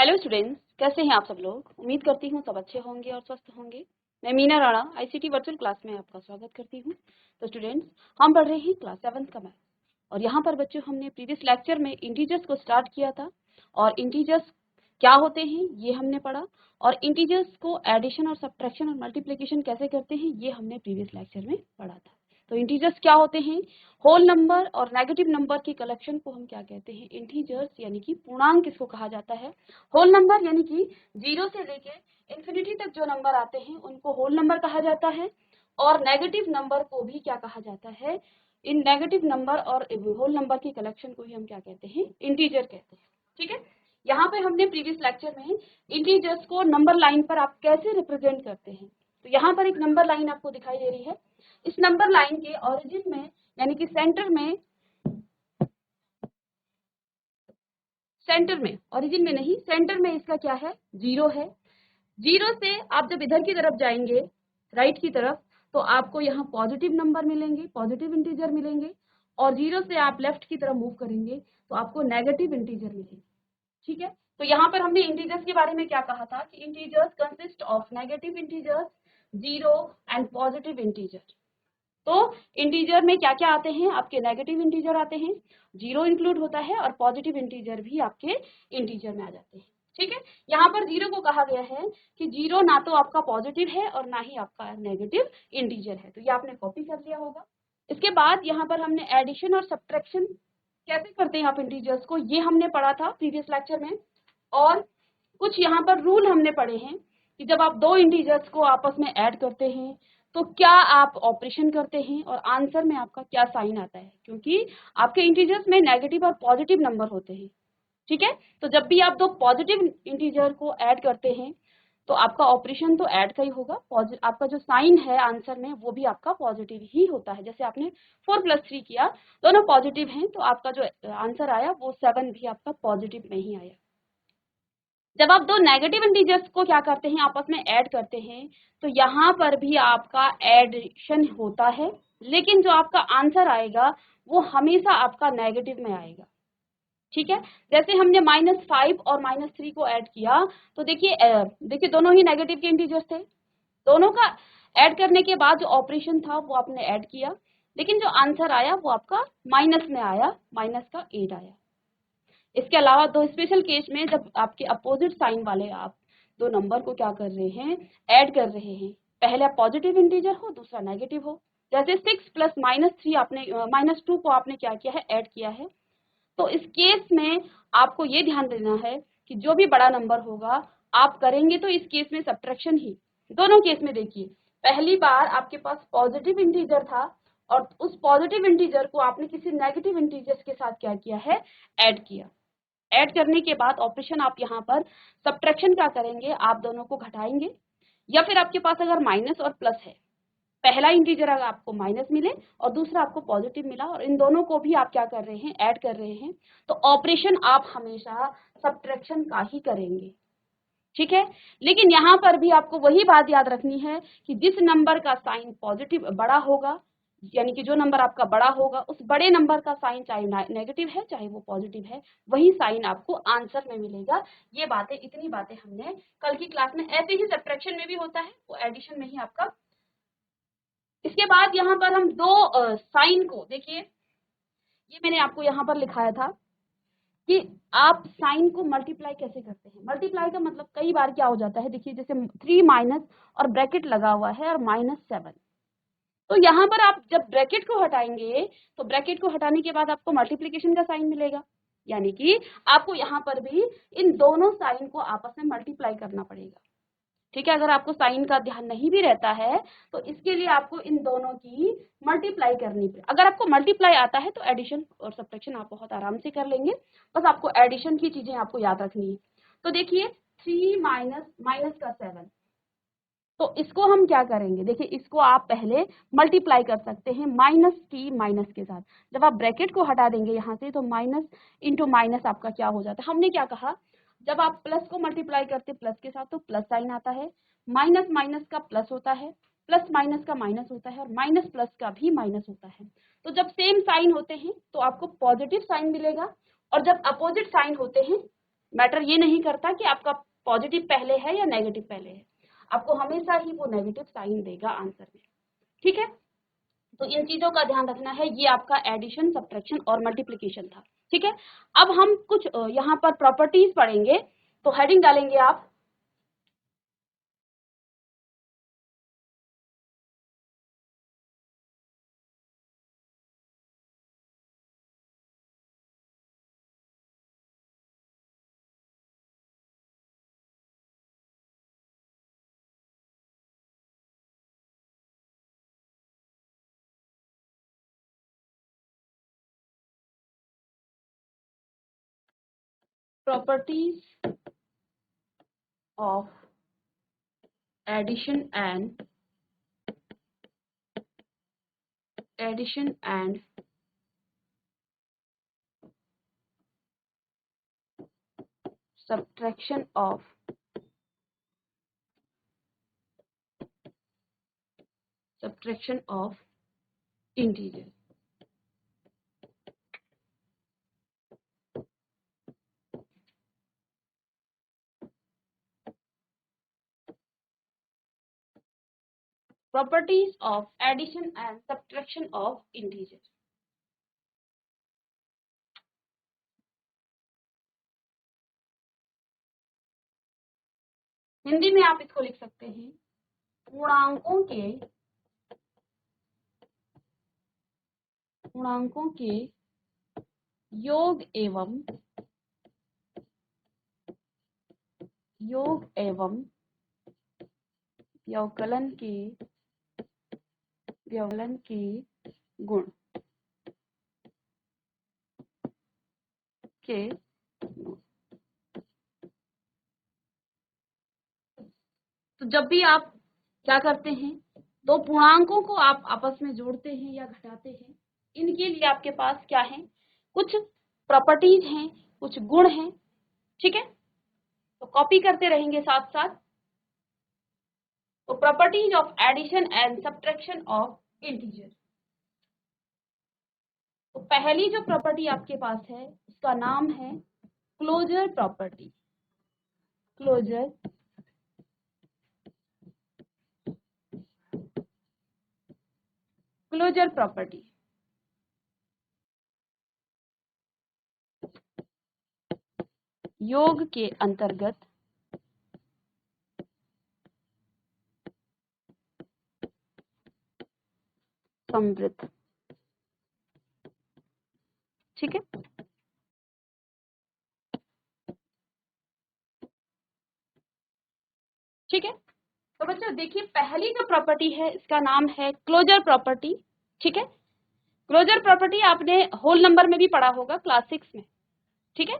Hello students, कैसे हैं आप सब लोग। उम्मीद करती हूँ सब अच्छे होंगे और स्वस्थ होंगे। मैं Meena Rana ICT virtual class में आपका स्वागत करती हूँ। तो स्टूडेंट्स, हम पढ़ रहे हैं क्लास 7 का मैथ और यहाँ पर बच्चों हमने प्रीवियस लेक्चर में इंटीजर्स को स्टार्ट किया था और इंटीजर्स क्या होते हैं ये हमने पढ़ा और इंटीजर्स को एडिशन और सब्ट्रैक्शन और मल्टीप्लिकेशन कैसे करते हैं ये हमने प्रीवियस लेक्चर में पढ़ा था। तो इंटीजर्स क्या होते हैं? होल नंबर और नेगेटिव नंबर की कलेक्शन को हम क्या कहते हैं? इंटीजर्स यानी कि पूर्णांक इसको कहा जाता है। होल नंबर यानी कि 0 से लेके इंफिनिटी तक जो नंबर आते हैं उनको होल नंबर कहा जाता है और नेगेटिव नंबर को भी क्या कहा जाता है? इन नेगेटिव नंबर और होल नंबर की कलेक्शन को ही हम क्या कहते हैं? इंटीजर कहते हैं। ठीक है, यहाँ पे हमने प्रीवियस लेक्चर में इंटीजर्स को नंबर लाइन पर आप कैसे रिप्रेजेंट करते हैं। तो यहाँ पर एक नंबर लाइन आपको दिखाई दे रही है। इस नंबर लाइन के ओरिजिन में यानी कि सेंटर में ओरिजिन में नहीं, सेंटर में इसका क्या है? 0 है। 0 से आप जब इधर की तरफ जाएंगे, राइट की तरफ, तो आपको यहाँ पॉजिटिव नंबर मिलेंगे, पॉजिटिव इंटीजर मिलेंगे और 0 से आप लेफ्ट की तरफ मूव करेंगे तो आपको नेगेटिव इंटीजर मिलेंगे। ठीक है, तो यहाँ पर हमने इंटीजर्स के बारे में क्या कहा था कि integers consist of negative integers, 0 and positive integer. तो इंटीजर में क्या क्या आते हैं? आपके नेगेटिव इंटीजर आते हैं, 0 इंक्लूड होता है और पॉजिटिव इंटीजर भी आपके इंटीजर में आ जाते हैं। ठीक है, यहाँ पर 0 को कहा गया है कि 0 ना तो आपका पॉजिटिव है और ना ही आपका नेगेटिव इंटीजर है। तो ये आपने कॉपी कर लिया होगा। इसके बाद यहाँ पर हमने एडिशन और सब्ट्रैक्शन कैसे करते हैं आप इंटीजर्स को, ये हमने पढ़ा था प्रीवियस लेक्चर में। और कुछ यहाँ पर रूल हमने पढ़े हैं कि जब आप दो इंटीजर्स को आपस में ऐड करते हैं तो क्या आप ऑपरेशन करते हैं और आंसर में आपका क्या साइन आता है, क्योंकि आपके इंटीजर्स में नेगेटिव और पॉजिटिव नंबर होते हैं। ठीक है, तो जब भी आप दो पॉजिटिव इंटीजर को ऐड करते हैं तो आपका ऑपरेशन तो ऐड का ही होगा, आपका जो साइन है आंसर में वो भी आपका पॉजिटिव ही होता है। जैसे आपने 4 + 3 किया, दोनों पॉजिटिव हैं तो आपका जो आंसर आया वो 7 भी आपका पॉजिटिव में ही आया। जब आप दो नेगेटिव इंटीजर्स को क्या करते हैं? आपस में ऐड करते हैं, तो यहाँ पर भी आपका एडिशन होता है, लेकिन जो आपका आंसर आएगा वो हमेशा आपका नेगेटिव में आएगा। ठीक है, जैसे हमने -5 और -3 को ऐड किया तो देखिए दोनों ही नेगेटिव के इंटीजर्स थे। दोनों का ऐड करने के बाद जो ऑपरेशन था वो आपने ऐड किया, लेकिन जो आंसर आया वो आपका माइनस में आया, -8 आया। इसके अलावा दो स्पेशल केस में जब आपके अपोजिट साइन वाले आप दो नंबर को क्या कर रहे हैं? ऐड कर रहे हैं, पहला पॉजिटिव इंटीजर हो दूसरा नेगेटिव हो। जैसे 6 + -3 आपने -2 को आपने क्या किया है? ऐड किया है। तो इस केस में आपको ये ध्यान देना है कि जो भी बड़ा नंबर होगा आप करेंगे तो इस केस में सब्ट्रैक्शन ही। दोनों केस में देखिए, पहली बार आपके पास पॉजिटिव इंटीजर था और उस पॉजिटिव इंटीजर को आपने किसी नेगेटिव इंटीजर के साथ क्या किया है? ऐड किया। ऐड करने के बाद ऑपरेशन आप यहाँ पर सब्ट्रैक्शन क्या करेंगे? आप दोनों को घटाएंगे, या फिर आपके पास अगर माइनस और प्लस है, पहला इंटीजर अगर आपको माइनस मिले और दूसरा आपको पॉजिटिव मिला और इन दोनों को भी आप क्या कर रहे हैं? ऐड कर रहे हैं, तो ऑपरेशन आप हमेशा सब्ट्रैक्शन का ही करेंगे। ठीक है, लेकिन यहाँ पर भी आपको वही बात याद रखनी है कि जिस नंबर का साइन पॉजिटिव बड़ा होगा, यानी कि जो नंबर आपका बड़ा होगा उस बड़े नंबर का साइन चाहे नेगेटिव है चाहे वो पॉजिटिव है, वही साइन आपको आंसर में मिलेगा। ये बातें, इतनी बातें हमने कल की क्लास में, ऐसे ही सब्ट्रैक्शन में भी होता है, वो एडिशन में ही आपका। इसके बाद यहाँ पर हम दो साइन को देखिए, ये मैंने आपको यहाँ पर लिखाया था कि आप साइन को मल्टीप्लाई कैसे करते हैं। मल्टीप्लाई का मतलब कई बार क्या हो जाता है, देखिए जैसे 3 माइनस और ब्रैकेट लगा हुआ है और -7, तो यहाँ पर आप जब ब्रैकेट को हटाएंगे तो ब्रैकेट को हटाने के बाद आपको मल्टीप्लिकेशन का साइन मिलेगा, यानी कि आपको यहाँ पर भी इन दोनों साइन को आपस में मल्टीप्लाई करना पड़ेगा। ठीक है, अगर आपको साइन का ध्यान नहीं भी रहता है तो इसके लिए आपको इन दोनों की मल्टीप्लाई करनी पड़े। अगर आपको मल्टीप्लाई आता है तो एडिशन और सब्ट्रैक्शन आप बहुत आराम से कर लेंगे, बस आपको एडिशन की चीजें आपको याद रखनी है। तो देखिए 3 माइनस का 7, तो इसको हम क्या करेंगे? देखिए इसको आप पहले मल्टीप्लाई कर सकते हैं -t माइनस के साथ। जब आप ब्रैकेट को हटा देंगे यहाँ से तो माइनस इंटू माइनस आपका क्या हो जाता है? हमने क्या कहा, जब आप प्लस को मल्टीप्लाई करते प्लस के साथ तो प्लस साइन आता है, माइनस माइनस का प्लस होता है, प्लस माइनस का माइनस होता है और माइनस प्लस का भी माइनस होता है। तो जब सेम साइन होते हैं तो आपको पॉजिटिव साइन मिलेगा और जब अपोजिट साइन होते हैं मैटर ये नहीं करता कि आपका पॉजिटिव पहले है या नेगेटिव पहले है, आपको हमेशा ही वो नेगेटिव साइन देगा आंसर में। ठीक है, तो इन चीजों का ध्यान रखना है। ये आपका एडिशन, सब्ट्रैक्शन और मल्टीप्लिकेशन था। ठीक है, अब हम कुछ यहाँ पर प्रॉपर्टीज पढ़ेंगे, तो हेडिंग डालेंगे आप properties of addition and subtraction of integer। properties of addition and subtraction of integer। Hindi में आप इसको लिख सकते हैं पूर्णांकों के योग एवं व्यवकलन के गुण के तो जब भी आप क्या करते हैं, दो पूर्णांकों को आप आपस में जोड़ते हैं या घटाते हैं, इनके लिए आपके पास क्या है, कुछ प्रॉपर्टीज हैं, कुछ गुण हैं। ठीक है, तो कॉपी करते रहेंगे साथ साथ। तो properties of addition and subtraction of integer. तो पहली जो प्रॉपर्टी आपके पास है उसका नाम है क्लोजर प्रॉपर्टी। क्लोजर प्रॉपर्टी योग के अंतर्गत समृद्ध। ठीक है, ठीक है। तो बच्चों देखिए, पहली जो प्रॉपर्टी है इसका नाम है क्लोजर प्रॉपर्टी। ठीक है, क्लोजर प्रॉपर्टी आपने होल नंबर में भी पढ़ा होगा क्लास 6 में। ठीक है,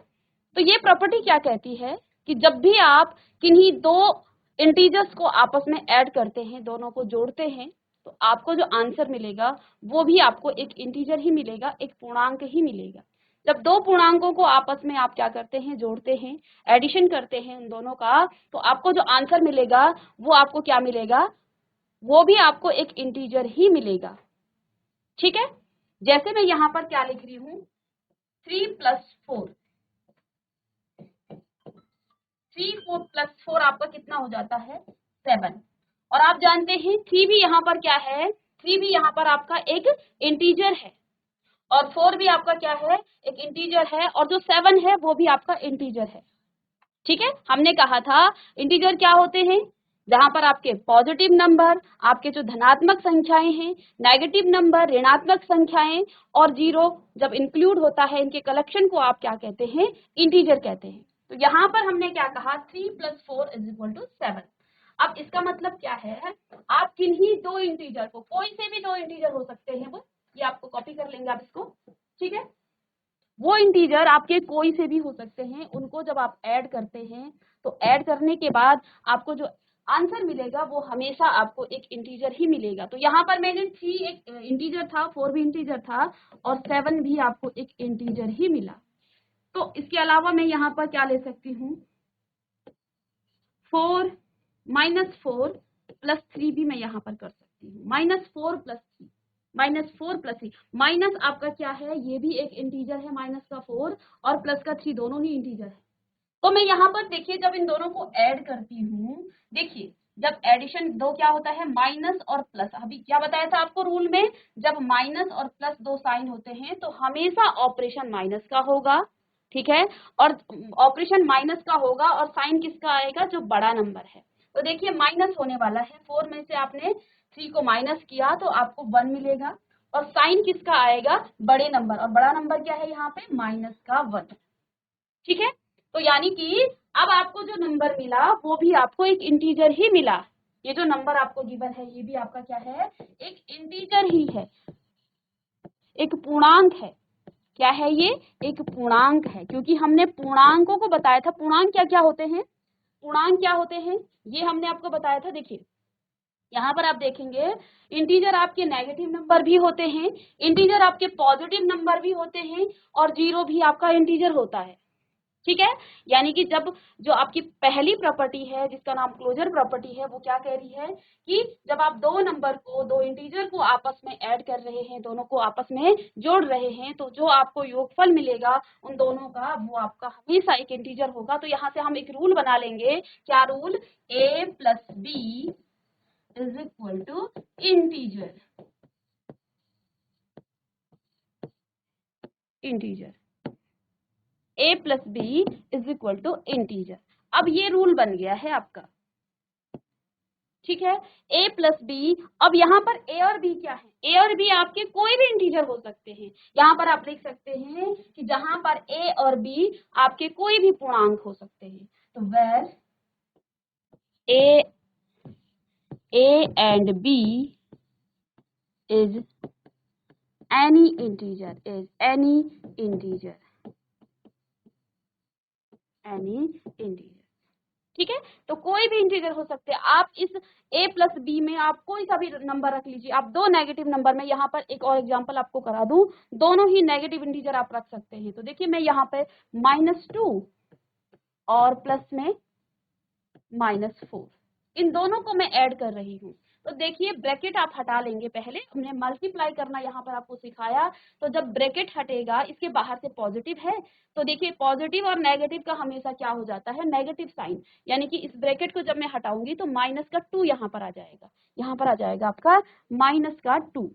तो ये प्रॉपर्टी क्या कहती है कि जब भी आप किन्हीं दो इंटीजर्स को आपस में ऐड करते हैं, दोनों को जोड़ते हैं, तो आपको जो आंसर मिलेगा वो भी आपको एक इंटीजर ही मिलेगा, एक पूर्णांक ही मिलेगा। जब दो पूर्णांकों को आपस में आप क्या करते हैं, जोड़ते हैं, एडिशन करते हैं उन दोनों का, तो आपको जो आंसर मिलेगा वो आपको क्या मिलेगा, वो भी आपको एक इंटीजर ही मिलेगा। ठीक है, जैसे मैं यहाँ पर क्या लिख रही हूँ, 3 + 4, 3 + 4 आपका कितना हो जाता है, 7। और आप जानते हैं 3 भी यहाँ पर क्या है, 3 भी यहाँ पर आपका एक इंटीजर है, और 4 भी आपका क्या है, एक इंटीजर है, और जो 7 है वो भी आपका इंटीजर है। ठीक है, हमने कहा था इंटीजर क्या होते हैं, जहां पर आपके पॉजिटिव नंबर, आपके जो धनात्मक संख्याएं हैं, नेगेटिव नंबर, ऋणात्मक संख्याएं, और जीरो जब इंक्लूड होता है, इनके कलेक्शन को आप क्या कहते हैं, इंटीजर कहते हैं। तो यहाँ पर हमने क्या कहा, 3 + 4 = 7। अब इसका मतलब क्या है, आप किन्हीं दो इंटीजर को, कोई से भी दो इंटीजर हो सकते हैं वो, ये आपको कॉपी कर लेंगे आप इसको। ठीक है, वो इंटीजर आपके कोई से भी हो सकते हैं, उनको जब आप ऐड करते हैं तो ऐड करने के बाद आपको जो आंसर मिलेगा वो हमेशा आपको एक इंटीजर ही मिलेगा। तो यहाँ पर मैंने 3 एक इंटीजर था, 4 भी इंटीजर था, और 7 भी आपको एक इंटीजर ही मिला। तो इसके अलावा मैं यहाँ पर क्या ले सकती हूँ, 4 - 4 + 3 भी मैं यहाँ पर कर सकती हूँ, -4 + 3, -4 + 3, माइनस आपका क्या है, ये भी एक इंटीजर है, माइनस का 4 और प्लस का 3 दोनों ही इंटीजर है। तो मैं यहाँ पर देखिए जब इन दोनों को ऐड करती हूँ, देखिए जब एडिशन दो क्या होता है, माइनस और प्लस। अभी क्या बताया था आपको रूल में, जब माइनस और प्लस दो साइन होते हैं तो हमेशा ऑपरेशन माइनस का होगा, ठीक है। और ऑपरेशन माइनस का होगा और साइन किसका आएगा, जो बड़ा नंबर है। तो देखिए माइनस होने वाला है, 4 में से आपने 3 को माइनस किया तो आपको 1 मिलेगा, और साइन किसका आएगा, बड़े नंबर, और बड़ा नंबर क्या है यहाँ पे, माइनस का 1, ठीक है। तो यानी कि अब आपको जो नंबर मिला वो भी आपको एक इंटीजर ही मिला। ये जो नंबर आपको गिवन है ये भी आपका क्या है, एक इंटीजर ही है, एक पूर्णांक है। क्या है ये, एक पूर्णांक है, क्योंकि हमने पूर्णांकों को बताया था। पूर्णांक क्या क्या होते हैं, पूर्णांक क्या होते हैं ये हमने आपको बताया था। देखिए यहाँ पर आप देखेंगे इंटीजर आपके नेगेटिव नंबर भी होते हैं, इंटीजर आपके पॉजिटिव नंबर भी होते हैं, और जीरो भी आपका इंटीजर होता है, ठीक है। यानी कि जब जो आपकी पहली प्रॉपर्टी है जिसका नाम क्लोजर प्रॉपर्टी है, वो क्या कह रही है कि जब आप दो नंबर को, दो इंटीजर को आपस में ऐड कर रहे हैं, दोनों को आपस में जोड़ रहे हैं, तो जो आपको योगफल मिलेगा उन दोनों का, वो आपका हमेशा एक इंटीजर होगा। तो यहाँ से हम एक रूल बना लेंगे, क्या rule, a plus B is equal to integer, integer a plus B is equal to integer. अब ये रूल बन गया है आपका, ठीक है। a प्लस बी, अब यहाँ पर a और b क्या है, a और b आपके कोई भी इंटीजर हो सकते हैं। यहाँ पर आप लिख सकते हैं कि जहां पर a और b आपके कोई भी पूर्णांक हो सकते हैं, तो where a and b is any integer, is any integer, any integer, ठीक है। तो कोई भी इंटीजर हो सकते हैं। आप इस a प्लस बी में आप कोई सा भी नंबर रख लीजिए, आप दो नेगेटिव नंबर में, यहाँ पर एक और एग्जांपल आपको करा दूं, दोनों ही नेगेटिव इंटीजर आप रख सकते हैं। तो देखिए मैं यहाँ पे -2 और प्लस में -4, इन दोनों को मैं ऐड कर रही हूँ। तो देखिए ब्रैकेट आप हटा लेंगे, पहले हमने मल्टीप्लाई करना यहाँ पर आपको सिखाया। तो जब ब्रैकेट हटेगा, इसके बाहर से पॉजिटिव है, तो देखिए पॉजिटिव और नेगेटिव का हमेशा क्या हो जाता है, नेगेटिव साइन। यानी कि इस ब्रैकेट को जब मैं हटाऊंगी तो माइनस का 2 यहाँ पर आ जाएगा, यहाँ पर आ जाएगा आपका -2,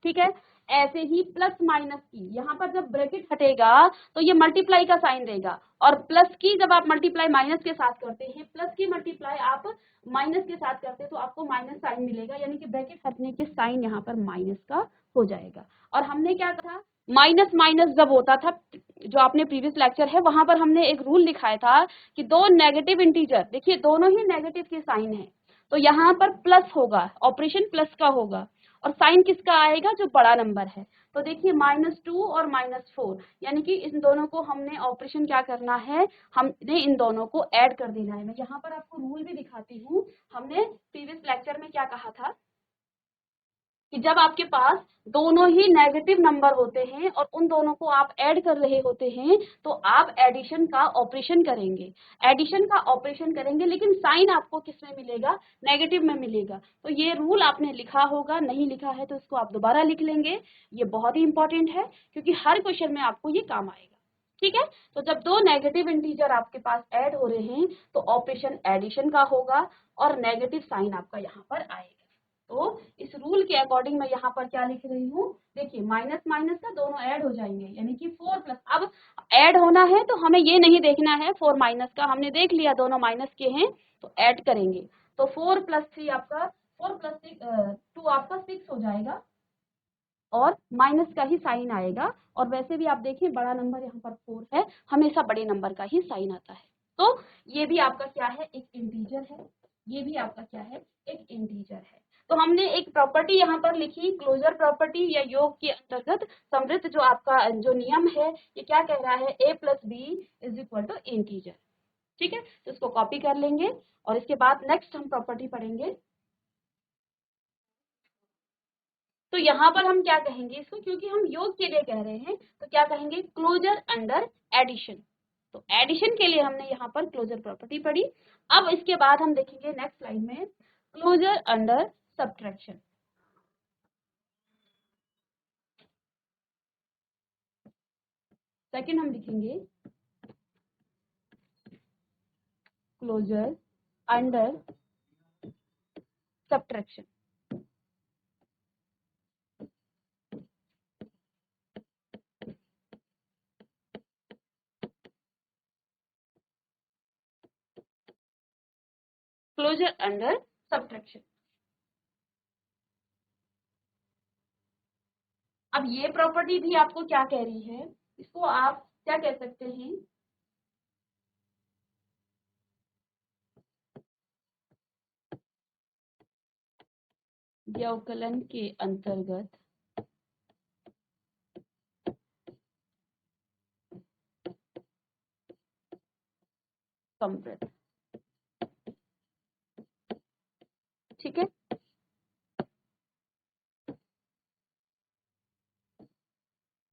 ठीक है। ऐसे ही प्लस माइनस की, यहाँ पर जब ब्रैकेट हटेगा तो ये मल्टीप्लाई का साइन देगा, और प्लस की जब आप मल्टीप्लाई माइनस के साथ करते हैं, प्लस की मल्टीप्लाई आप माइनस के साथ करते हैं, तो आपको माइनस साइन मिलेगा। यानी कि ब्रैकेट हटने के साइन यहाँ पर माइनस का हो जाएगा। और हमने क्या कहा, माइनस माइनस जब होता था, जो आपने प्रीवियस लेक्चर है वहां पर हमने एक रूल दिखाया था कि दो नेगेटिव इंटीजर, देखिए दोनों ही नेगेटिव के साइन है, तो यहाँ पर प्लस होगा, ऑपरेशन प्लस का होगा, और साइन किसका आएगा, जो बड़ा नंबर है। तो देखिए -2 और -4, यानी कि इन दोनों को हमने ऑपरेशन क्या करना है, हमने इन दोनों को ऐड कर देना है। मैं यहाँ पर आपको रूल भी दिखाती हूँ। हमने प्रीवियस लेक्चर में क्या कहा था कि जब आपके पास दोनों ही नेगेटिव नंबर होते हैं और उन दोनों को आप ऐड कर रहे होते हैं, तो आप एडिशन का ऑपरेशन करेंगे, एडिशन का ऑपरेशन करेंगे, लेकिन साइन आपको किस में मिलेगा, नेगेटिव में मिलेगा। तो ये रूल आपने लिखा होगा, नहीं लिखा है तो इसको आप दोबारा लिख लेंगे। ये बहुत ही इंपॉर्टेंट है, क्योंकि हर क्वेश्चन में आपको ये काम आएगा, ठीक है। तो जब दो नेगेटिव इंटीजर आपके पास ऐड हो रहे हैं तो ऑपरेशन एडिशन का होगा, और नेगेटिव साइन आपका यहाँ पर आएगा। तो इस रूल के अकॉर्डिंग मैं यहाँ पर क्या लिख रही हूँ, देखिए माइनस माइनस का दोनों ऐड हो जाएंगे, यानी कि 4 प्लस, अब ऐड होना है तो हमें ये नहीं देखना है 4 माइनस का, हमने देख लिया दोनों माइनस के हैं, तो ऐड करेंगे। तो 4 प्लस 3 आपका 4 प्लस 2 आपका 6 हो जाएगा, और माइनस का ही साइन आएगा। और वैसे भी आप देखें बड़ा नंबर यहाँ पर 4 है, हमेशा बड़े नंबर का ही साइन आता है। तो ये भी आपका क्या है, एक इंटीजर है, ये भी आपका क्या है, एक इंटीजर है। तो हमने एक प्रॉपर्टी यहाँ पर लिखी, क्लोजर प्रॉपर्टी या योग के अंतर्गत समृद्ध जो आपका जो नियम है, ये क्या कह रहा है, a plus B is equal to integer, ठीक है। तो इसको कॉपी कर लेंगे, और इसके बाद नेक्स्ट हम प्रॉपर्टी पढ़ेंगे। तो यहाँ पर हम क्या कहेंगे इसको, क्योंकि हम योग के लिए कह रहे हैं, तो क्या कहेंगे, क्लोजर अंडर एडिशन। तो एडिशन के लिए हमने यहाँ पर क्लोजर प्रॉपर्टी पढ़ी। अब इसके बाद हम देखेंगे नेक्स्ट स्लाइड में क्लोजर अंडर सब्ट्रैक्शन। सेकंड हम लिखेंगे closure under subtraction. Closure under subtraction. अब ये प्रॉपर्टी भी आपको क्या कह रही है, इसको आप क्या कह सकते हैं, व्यवकलन के अंतर्गत समवृद्ध। ठीक है,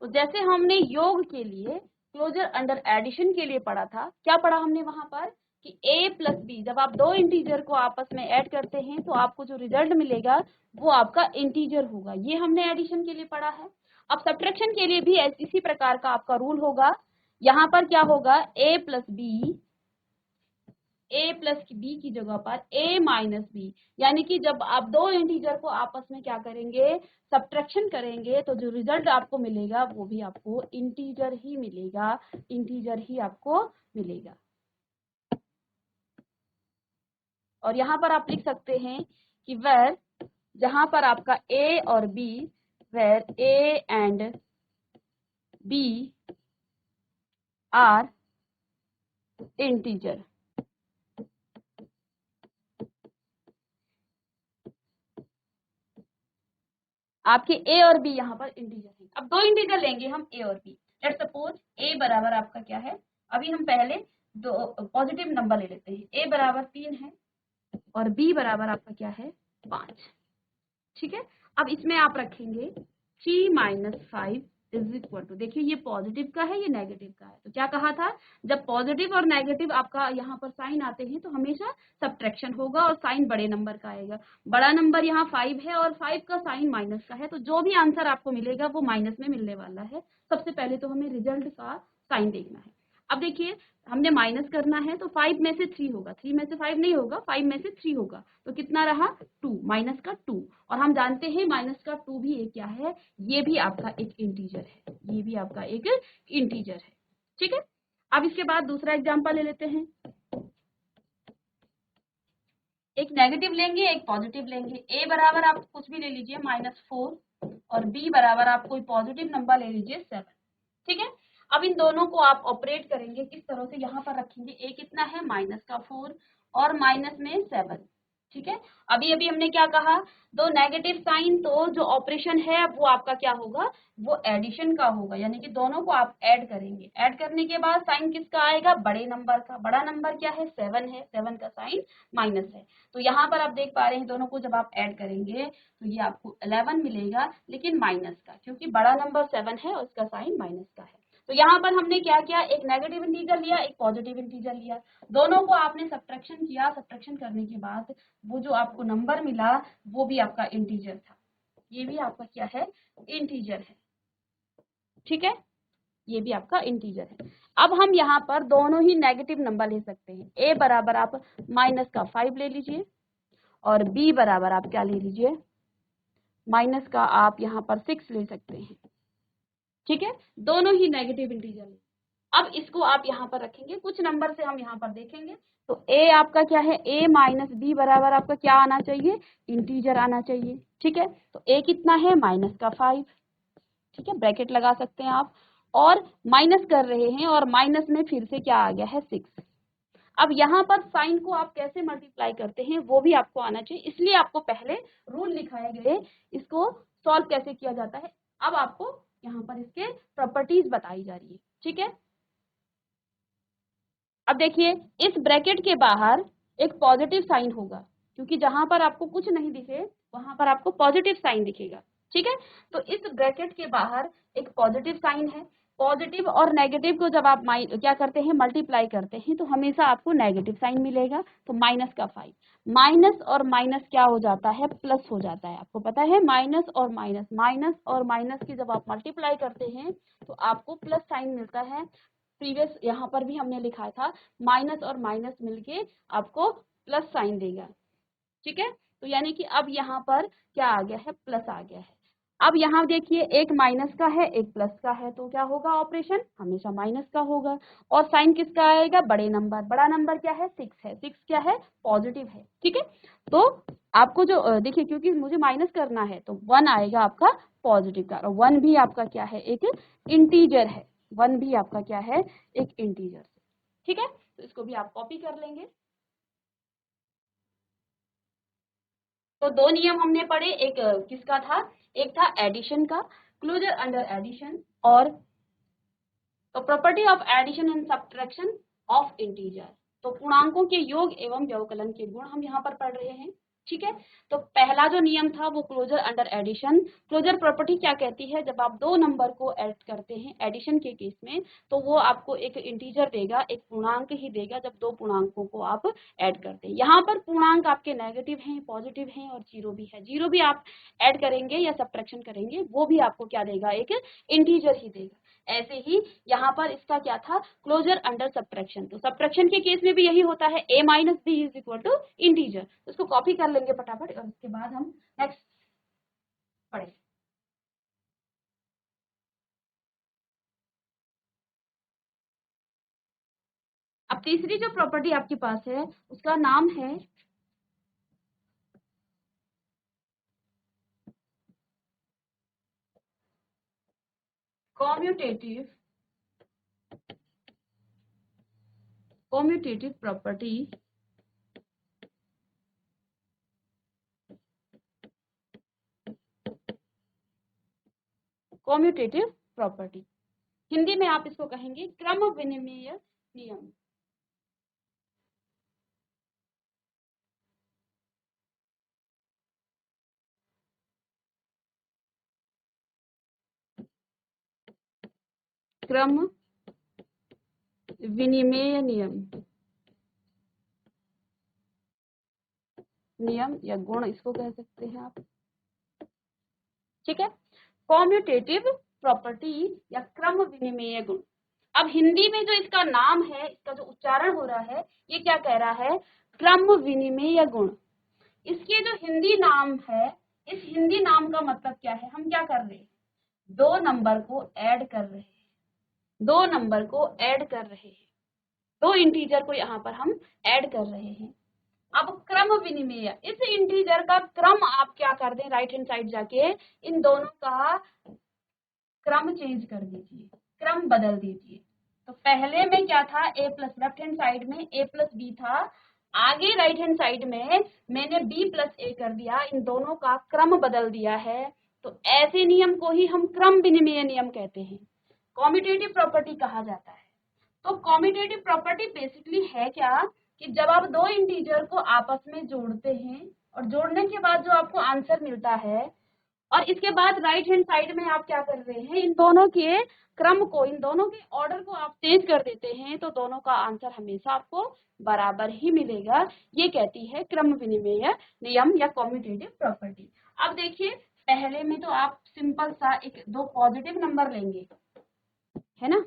तो जैसे हमने योग के लिए क्लोजर अंडर एडिशन के लिए पढ़ा था, क्या पढ़ा हमने वहां पर कि a प्लस बी, जब आप दो इंटीजर को आपस में ऐड करते हैं तो आपको जो रिजल्ट मिलेगा वो आपका इंटीजर होगा। ये हमने एडिशन के लिए पढ़ा है। अब सब्ट्रैक्शन के लिए भी इसी प्रकार का आपका रूल होगा। यहाँ पर क्या होगा, a plus B, a plus B की जगह पर a माइनस बी, यानी कि जब आप दो इंटीजर को आपस में क्या करेंगे, सब्ट्रैक्शन करेंगे, तो जो रिजल्ट आपको मिलेगा वो भी आपको इंटीजर ही मिलेगा, इंटीजर ही आपको मिलेगा। और यहाँ पर आप लिख सकते हैं कि वेर, जहां पर आपका a और b, where a and b are integer. आपके a और b यहाँ पर इंटीजर हैं। अब दो इंटीजर लेंगे हम a और b। लेट्स सपोज a बराबर आपका क्या है, अभी हम पहले दो पॉजिटिव नंबर ले लेते हैं। a बराबर 3 है और b बराबर आपका क्या है, 5। ठीक है, अब इसमें आप रखेंगे 3 माइनस 5 इज इक्वल टू, देखिए ये पॉजिटिव का है, ये नेगेटिव का है। तो क्या कहा था, जब पॉजिटिव और नेगेटिव आपका यहाँ पर साइन आते हैं तो हमेशा सब्ट्रैक्शन होगा और साइन बड़े नंबर का आएगा। बड़ा नंबर यहाँ 5 है और 5 का साइन माइनस का है, तो जो भी आंसर आपको मिलेगा वो माइनस में मिलने वाला है। सबसे पहले तो हमें रिजल्ट का साइन देखना है। अब देखिए हमने माइनस करना है तो 5 में से 3 होगा, 3 में से 5 नहीं होगा, 5 में से 3 होगा, तो कितना रहा 2, माइनस का 2। और हम जानते हैं माइनस का 2 भी एक क्या है, ये भी आपका एक इंटीजर है, ये भी आपका एक इंटीजर है। ठीक है, अब इसके बाद दूसरा एग्जांपल ले लेते हैं। एक नेगेटिव लेंगे, एक पॉजिटिव लेंगे। a बराबर आप कुछ भी ले लीजिए -4 और b बराबर आप कोई पॉजिटिव नंबर ले लीजिए 7। ठीक है, अब इन दोनों को आप ऑपरेट करेंगे किस तरह से, यहाँ पर रखेंगे a कितना है -4 और माइनस में 7। ठीक है, अभी अभी हमने क्या कहा, दो नेगेटिव साइन, तो जो ऑपरेशन है वो आपका क्या होगा, वो एडिशन का होगा, यानी कि दोनों को आप ऐड करेंगे। ऐड करने के बाद साइन किसका आएगा, बड़े नंबर का। बड़ा नंबर क्या है, 7 है, 7 का साइन माइनस है। तो यहाँ पर आप देख पा रहे हैं दोनों को जब आप ऐड करेंगे तो ये आपको 11 मिलेगा, लेकिन माइनस का, क्योंकि बड़ा नंबर 7 है और उसका साइन माइनस का है। तो यहाँ पर हमने क्या किया, एक नेगेटिव इंटीजर लिया, एक पॉजिटिव इंटीजर लिया, दोनों को आपने सब्ट्रैक्शन किया। सब्ट्रैक्शन करने के बाद वो जो आपको नंबर मिला वो भी आपका इंटीजर था, ये भी आपका क्या है, इंटीजर है। ठीक है, ये भी आपका इंटीजर है। अब हम यहाँ पर दोनों ही नेगेटिव नंबर ले सकते हैं। a बराबर आप -5 ले लीजिए और b बराबर आप क्या ले लीजिए, माइनस का आप यहाँ पर 6 ले सकते हैं। ठीक है, दोनों ही नेगेटिव इंटीजर है। अब इसको आप यहाँ पर रखेंगे, कुछ नंबर से हम यहाँ पर देखेंगे। तो a आपका क्या है, a माइनस बी बराबर आपका क्या आना चाहिए, इंटीजर आना चाहिए। ठीक है, तो a कितना है, -5। ठीक है, ब्रैकेट लगा सकते हैं आप, और माइनस कर रहे हैं और माइनस में फिर से क्या आ गया है, 6। अब यहाँ पर साइन को आप कैसे मल्टीप्लाई करते हैं वो भी आपको आना चाहिए, इसलिए आपको पहले रूल लिखाए गए, इसको सॉल्व कैसे किया जाता है। अब आपको यहाँ पर इसके प्रॉपर्टीज बताई जा रही है। ठीक है, अब देखिए इस ब्रैकेट के बाहर एक पॉजिटिव साइन होगा, क्योंकि जहां पर आपको कुछ नहीं दिखे वहां पर आपको पॉजिटिव साइन दिखेगा। ठीक है, तो इस ब्रैकेट के बाहर एक पॉजिटिव साइन है। पॉजिटिव और नेगेटिव को जब आप क्या करते हैं, मल्टीप्लाई करते हैं, तो हमेशा आपको नेगेटिव साइन मिलेगा। तो -5, माइनस और माइनस क्या हो जाता है, प्लस हो जाता है। आपको पता है माइनस और माइनस की जब आप मल्टीप्लाई करते हैं तो आपको प्लस साइन मिलता है। प्रीवियस यहाँ पर भी हमने लिखा था, माइनस और माइनस मिलके आपको प्लस साइन देगा, ठीक है। तो यानी कि अब यहाँ पर क्या आ गया है, प्लस आ गया है। अब यहाँ देखिए एक माइनस का है एक प्लस का है, तो क्या होगा, ऑपरेशन हमेशा माइनस का होगा। और साइन किसका आएगा, बड़े नंबर, बड़ा नंबर क्या है, 6 है, 6 क्या है, पॉजिटिव है, ठीक है। तो आपको जो देखिए, क्योंकि मुझे माइनस करना है तो 1 आएगा आपका पॉजिटिव का, और 1 भी आपका क्या है, एक इंटीजर है, 1 भी आपका क्या है, एक इंटीजर, ठीक है। तो इसको भी आप कॉपी कर लेंगे। तो दो नियम हमने पढ़े, एक किसका था, एक था एडिशन का, क्लोजर अंडर एडिशन, और तो property of addition and subtraction of integer, तो पूर्णांकों के योग एवं व्यवकलन के गुण हम यहाँ पर पढ़ रहे हैं, ठीक है। तो पहला जो नियम था वो closure under addition, closure property क्या कहती है, जब आप दो नंबर को ऐड करते हैं एडिशन के केस में, तो वो आपको एक इंटीजर देगा, एक पूर्णांक ही देगा जब दो पूर्णांकों को आप ऐड करते हैं। यहाँ पर पूर्णांक आपके नेगेटिव हैं, पॉजिटिव हैं और जीरो भी है, जीरो भी आप ऐड करेंगे या सब्ट्रैक्शन करेंगे वो भी आपको क्या देगा, एक इंटीजर ही देगा। ऐसे ही यहाँ पर इसका क्या था, क्लोजर अंडर सब्ट्रैक्शन, तो सब्ट्रैक्शन के केस में भी यही होता है, a minus B is equal to integer. तो इसको कॉपी कर लेंगे फटाफट और उसके बाद हम नेक्स्ट पढ़ेंगे। अब तीसरी जो प्रॉपर्टी आपके पास है उसका नाम है commutative property, commutative property, Hindi में आप इसको कहेंगे क्रम विनिमेय नियम। क्रम विनिमेय नियम, नियम या गुण इसको कह सकते हैं आप, ठीक है। कॉम्यूटेटिव प्रॉपर्टी या क्रम विनिमेय गुण। अब हिंदी में जो इसका नाम है, इसका जो उच्चारण हो रहा है, ये क्या कह रहा है, क्रम विनिमेय गुण। इसके जो हिंदी नाम है, इस हिंदी नाम का मतलब क्या है, हम क्या कर रहे हैं, दो नंबर को ऐड कर रहे हैं, दो नंबर को ऐड कर रहे हैं, दो इंटीजर को यहाँ पर हम ऐड कर रहे हैं। अब क्रम विनिमेय, इस इंटीजर का क्रम आप क्या कर दें, राइट हैंड साइड जाके इन दोनों का क्रम चेंज कर दीजिए, क्रम बदल दीजिए। तो पहले में क्या था, a plus, left hand side में a प्लस बी था, आगे राइट हैंड साइड में मैंने b प्लस a कर दिया, इन दोनों का क्रम बदल दिया है। तो ऐसे नियम को ही हम क्रम विनिमेय नियम कहते हैं, कॉम्यूटेटिव प्रॉपर्टी कहा जाता है। तो कॉम्यूटेटिव प्रॉपर्टी बेसिकली है क्या, कि जब आप दो इंटीजर को आपस में जोड़ते हैं और जोड़ने के बाद जो आपको आंसर मिलता है, और इसके बाद राइट हैंड साइड में आप क्या कर रहे हैं, इन दोनों के क्रम को, इन दोनों के ऑर्डर को आप चेंज कर देते हैं, तो दोनों का आंसर हमेशा आपको बराबर ही मिलेगा। ये कहती है क्रम विनिमेय नियम या कॉम्यूटेटिव प्रॉपर्टी। अब देखिए, पहले में तो आप सिंपल सा एक दो पॉजिटिव नंबर लेंगे, है ना,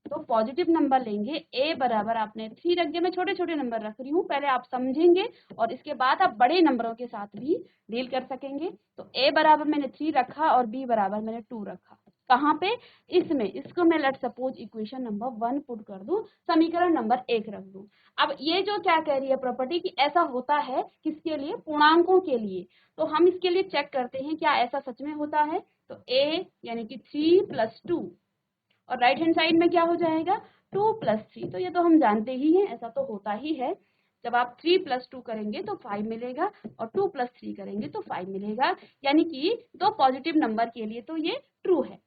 तो पॉजिटिव नंबर लेंगे, a बराबर आपने 3 रख दिया, मैं छोटे छोटे नंबर रख रही हूँ, पहले आप समझेंगे और इसके बाद आप बड़े नंबरों के साथ भी डील कर सकेंगे। तो a बराबर मैंने 3 रखा और b बराबर मैंने 2 रखा, कहाँ पे, इसमें, इसको मैं let suppose equation number 1 put कर दूं, समीकरण नंबर 1 रख दूं। अब ये जो क्या कह रही है प्रॉपर्टी कि ऐसा होता है किसके लिए, पूर्णांकों के लिए। तो हम इसके लिए चेक करते हैं क्या ऐसा सच में होता है। तो a यानी कि 3 प्लस 2, और राइट हैंड साइड में क्या हो जाएगा, 2 प्लस 3, तो ये तो हम जानते ही हैं, ऐसा तो होता ही है। जब आप 3 प्लस 2 करेंगे तो 5 मिलेगा, और 2 प्लस 3 करेंगे तो 5 मिलेगा, यानी कि दो पॉजिटिव नंबर के लिए तो ये ट्रू है।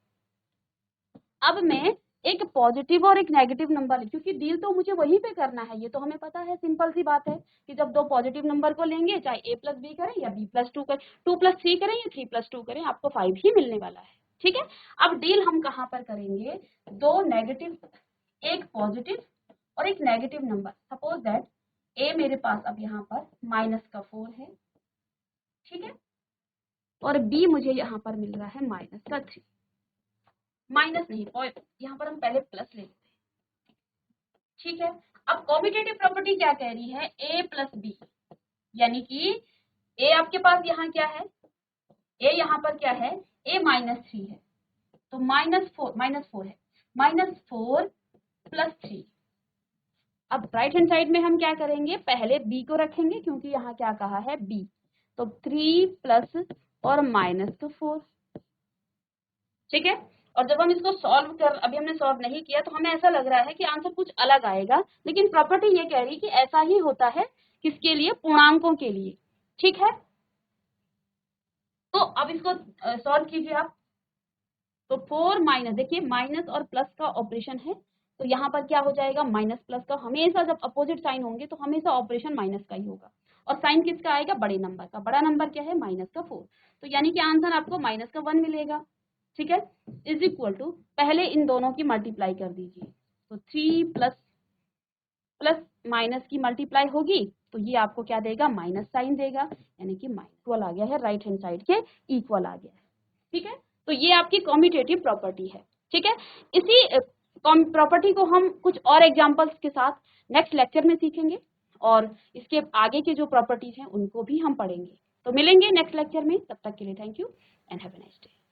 अब मैं एक पॉजिटिव और एक नेगेटिव नंबर, क्योंकि डील तो मुझे वहीं पे करना है, ये तो हमें पता है, सिंपल सी बात है कि जब दो पॉजिटिव नंबर को लेंगे, चाहे a प्लस बी करें या b प्लस 2 करें, 2 प्लस 3 करें या 3 प्लस 2 करें, आपको 5 ही मिलने वाला है, ठीक है। अब डील हम कहाँ पर करेंगे, दो नेगेटिव, एक पॉजिटिव और एक negative number, suppose that a मेरे पास अब यहाँ पर -4 है, ठीक है, और b मुझे यहाँ पर मिल रहा है -3। माइनस नहीं, यहाँ पर हम पहले प्लस ले लेते हैं, ठीक है। अब कॉम्यूटेटिव प्रॉपर्टी क्या कह रही है, ए प्लस बी, यानी कि ए आपके पास यहाँ क्या है, ए यहाँ पर क्या है, ए -3 है, तो -4 है, -4 + 3। अब राइट हैंड साइड में हम क्या करेंगे, पहले b को रखेंगे क्योंकि यहाँ क्या कहा है b, तो 3 प्लस और -4, ठीक है। और जब हम इसको सॉल्व कर, अभी हमने सॉल्व नहीं किया तो हमें ऐसा लग रहा है कि आंसर कुछ अलग आएगा, लेकिन प्रॉपर्टी ये कह रही कि ऐसा ही होता है, किसके लिए, पूर्णांकों के लिए, ठीक है। तो अब इसको सॉल्व कीजिए आप, तो 4 माइनस, देखिए माइनस और प्लस का ऑपरेशन है, तो यहाँ पर क्या हो जाएगा, माइनस प्लस का, हमेशा जब अपोजिट साइन होंगे तो हमेशा ऑपरेशन माइनस का ही होगा, और साइन किसका आएगा, बड़े नंबर का, बड़ा नंबर क्या है, -4, तो यानी कि आंसर आपको -1 मिलेगा, ठीक है। इज इक्वल टू, पहले इन दोनों की मल्टीप्लाई कर दीजिए, तो 3 प्लस माइनस की मल्टीप्लाई होगी तो ये आपको क्या देगा, माइनस साइन देगा, यानी कि इक्वल आ गया है, राइट हैंड साइड के इक्वल आ गया है, ठीक है। तो ये आपकी कॉम्यूटेटिव प्रॉपर्टी है, ठीक है। इसी प्रॉपर्टी को हम कुछ और एग्जांपल्स के साथ नेक्स्ट लेक्चर में सीखेंगे, और इसके आगे के जो प्रॉपर्टीज हैं उनको भी हम पढ़ेंगे। तो मिलेंगे नेक्स्ट लेक्चर में, तब तक के लिए thank you and have a nice day.